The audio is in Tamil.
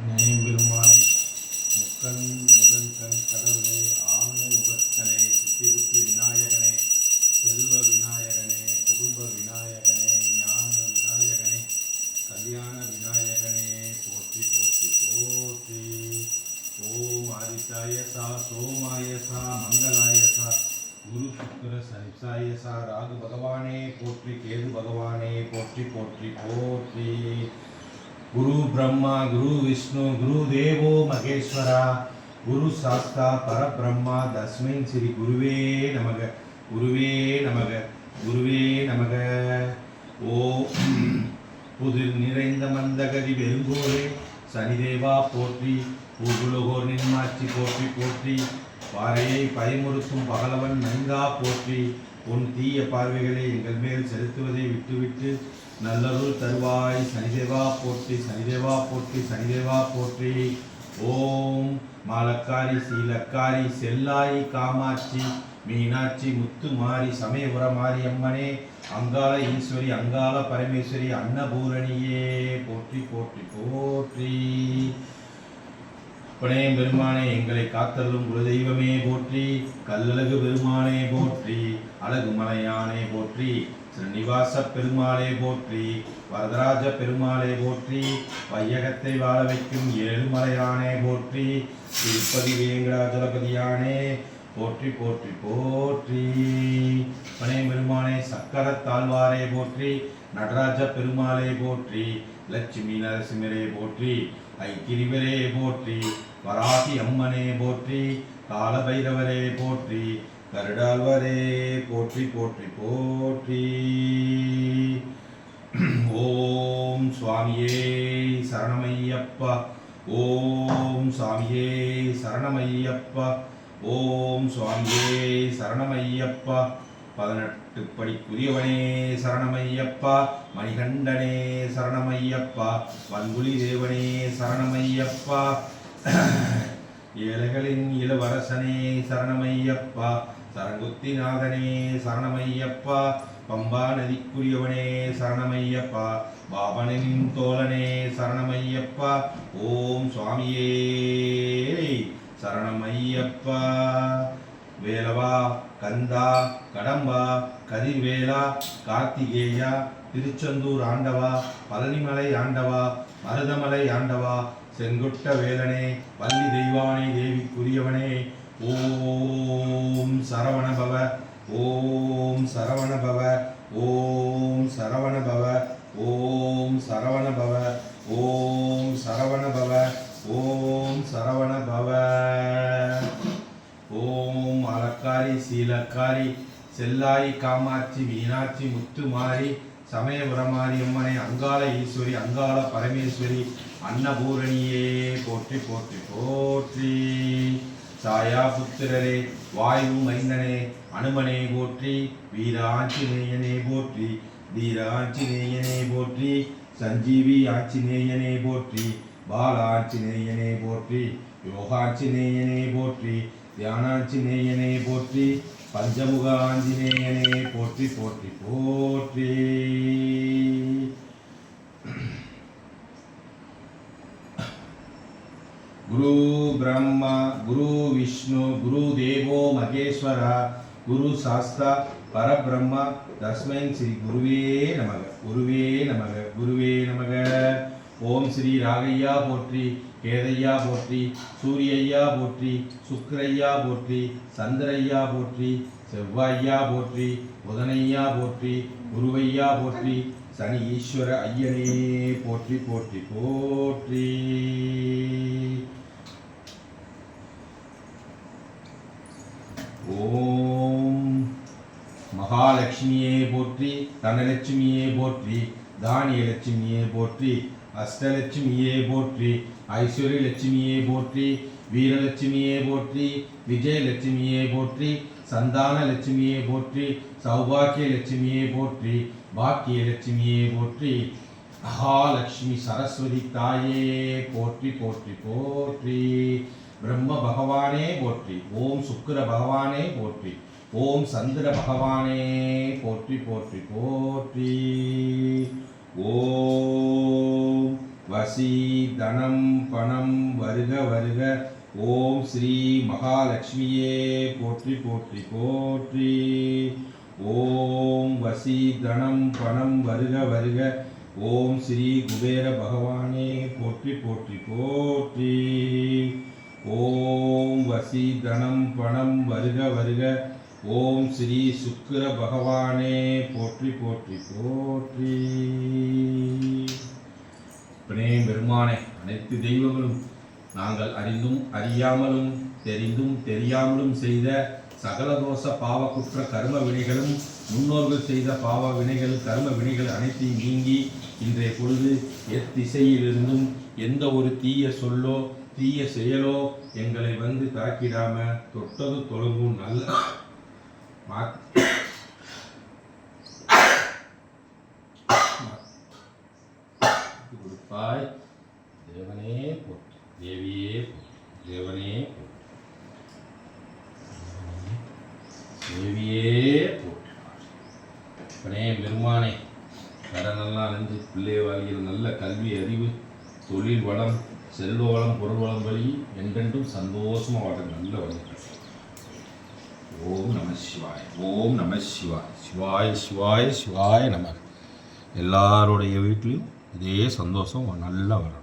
நயம்பெருமானே முக்கண் முதன் கண் கடவுளே ஆணை முகத்தனே சித்தி புத்தி விநாயகனே செல்வ விநாயகனே குடும்ப விநாயகனே ஞான விநாயகனே கல்யாண விநாயகனே போற்றி போற்றி போற்றி. ஓம் ஆதித்யாயசா சோமாயசா மங்களாயசா குரு சுக்கர சனிசாயசா ராகு பகவானே போற்றி கேது பகவானே போற்றி போற்றி போற்றி. गुरु ब्रह्मा गुरु विष्णु गुरु देवो महेश्वरा गुरु शास्ता परब्रह्मा तस्मै श्री गुरुवे नमः गुरुवे नमः गुरुवे नमः. ஓம் புதிர் நிறைந்த மந்தகதி பெருங்கோரே சனிதேவா போற்றி பூகுலகோர் நின்மாட்சி போற்றி போற்றி. பாறையை பயமுறுத்தும் பகலவன் நன்கா போற்றி. உன் தீய பார்வைகளை எங்கள் மேல் செலுத்துவதை விட்டுவிட்டு நல்லருள் தருவாய் சனிதேவா போற்றி சனிதேவா போற்றி சனிதேவா போற்றி. ஓம் மாலக்காரி சீலக்காரி செல்லாயி காமாட்சி மீனாட்சி முத்துமாரி சமயபுர மாரியம்மனே அங்காள ஈஸ்வரி அங்காள பரமேஸ்வரி அன்னபூரணியே போற்றி போற்றி போற்றி. பணையம் பெருமானே எங்களை காத்தருளும் குலதெய்வமே போற்றி. கல்லழகு பெருமானே போற்றி. அழகு மலையானே போற்றி. ஸ்ரீனிவாச பெருமாளே போற்றி. வரதராஜ பெருமாளே போற்றி. வையகத்தை வாழ வைக்கும் ஏழுமலையானே போற்றி. திருப்பதி வேங்கடாஜலபதியானே போற்றி போற்றி போற்றி. பணையம் பெருமானே சக்கரத்தாழ்வாரே போற்றி. நடராஜ பெருமாளே போற்றி. லட்சுமி நரசிம்மரே போற்றி. ஐக்கிரிவரே போற்றி. வராகி அம்மனே போற்றி. காலபைரவரே போற்றி. கருடாழ்வரே போற்றி போற்றி போற்றி. ஓம் சுவாமியே சரணமையப்பா. ஓம் சுவாமியே சரணமையப்பா. ஓம் சுவாமியே சரணமையப்பா. 18 படிக்குரியவனே சரணமையப்பா. மணிகண்டனே சரணமையப்பா. வன்புலி தேவனே சரணமையப்பா. ஏழைகளின் இளவரசனே சரணமையப்பா. சரங்குத்திநாதனே சரணமையப்பா. பம்பா நதிக்குரியவனே சரணமையப்பா. பாபனின் தோழனே சரணமையப்பா. ஓம் சுவாமியே சரணமையப்பா. வேலவா கந்தா கடம்பா கதிர்வேலா கார்த்திகேயா திருச்செந்தூர் ஆண்டவா பழனிமலை ஆண்டவா மருதமலை ஆண்டவா செங்குட்ட வேலனே வள்ளி தெய்வானை தேவிக்குரியவனே ஓம் சரவணபவ ஓம் சரவணபவ ஓம் சரவணபவ ஓம் சரவணபவ ஓம் சரவணபவ ஓம் சரவணபவ. ஓம் அலக்காரி சீலக்காரி செல்லாயி காமாட்சி மீனாட்சி முத்துமாரி சமயபுர மாரியம்மனை அங்காள ஈஸ்வரி அங்காள பரமேஸ்வரி அன்னபூரணியே போற்றி போற்றி போற்றி. சாயா புத்திரரே வாயு மைந்தனே அனுமனே போற்றி. வீர ஆஞ்சநேயனே போற்றி. தீர ஆஞ்சநேயனே போற்றி. சஞ்சீவி ஆஞ்சநேயனே போற்றி. பால ஆஞ்சநேயனே போற்றி. யோகாஞ்சநேயனே போற்றி. தியானாஞ்சநேயனே போற்றி. பஞ்சமுக ஆஞ்சநேயனே போற்றி போற்றி போற்றி. குரு பிரம்மா குரு விஷ்ணு குரு தேவோ மகேஸ்வரா குரு சாஸ்தா பரபிரம்மா தஸ்மை ஸ்ரீ குருவே நமக குருவே நமக குருவே நமக. ஓம் ஸ்ரீ ராகையா போற்றி. கேதையா போற்றி. சூரியையா போற்றி. சுக்கிரையா போற்றி. சந்திரையா போற்றி. செவ்வாய்யா போற்றி. புதனையா போற்றி. குருவையா போற்றி. சனி ஈஸ்வர ஐயனே போற்றி போற்றி போற்றி. ஓம் மகாலட்சுமியே போற்றி. தனலட்சுமியே போற்றி. தானியலட்சுமியே போற்றி. அஷ்டலட்சுமியே போற்றி. ஐஸ்வர்ய லட்சுமியே போற்றி. வீரலட்சுமியே போற்றி. விஜயலட்சுமியே போற்றி. சந்தான லட்சுமியே போற்றி. சௌபாக்கிய லட்சுமியே போற்றி. பாக்கிய லட்சுமியே போற்றி. மகாலட்சுமி சரஸ்வதி தாயே போற்றி போற்றி போற்றி. பிரம்ம பகவானே போற்றி. ஓம் சுக்கிர பகவானே போற்றி. ஓம் சந்திர பகவானே போற்றி போற்றி போற்றி. ஓம் வசி தனம் பணம் வருக வருக. ஓம் ஸ்ரீ மகாலட்சுமியே போற்றி போற்றி போற்றி. ஓம் வசி தனம் பணம் வருக வருக. ஓம் ஸ்ரீ குபேர பகவானே போற்றி போற்றி போற்றி. ஓம் வசி தனம் பணம் வருக வருக. ஓம் ஸ்ரீ சுக்கிர பகவானே போற்றி போற்றி போற்றி. பெருமானே, அனைத்து தெய்வங்களும் நாங்கள் அறிந்தும் அறியாமலும் தெரிந்தும் தெரியாமலும் செய்த சகல தோஷ பாவ குற்ற கர்ம வினைகளும் முன்னோர்கள் செய்த பாவ வினைகள் கர்ம வினைகள் அனைத்தையும் நீங்கி இன்றைய பொழுது எத்திசையிலிருந்தும் எந்த ஒரு தீய சொல்லோ தீய செயலோ எங்களை வந்து தாக்கிடாம தொட்டது தொழங்கும் நல்ல கொடுப்பாய். தேவனே போற்றி, தேவியே போற்றி, தேவனே போற்றி, தேவியே போற்றி. அப்பனே பெருமானே, கடனெல்லாம் அணிந்து பிள்ளை வாழ்கிற நல்ல கல்வி அறிவு தொழில் வளம் செல்வ வளம் பொருள் வளம் வழி என்றென்றும் சந்தோஷமாக வாழ நல்ல வழி. ஓம் நம சிவாய், ஓம் நம சிவாய், சிவாய சிவாய சிவாய நம. எல்லாருடைய வீட்லேயும் இதே சந்தோஷம் நல்லா வரும்.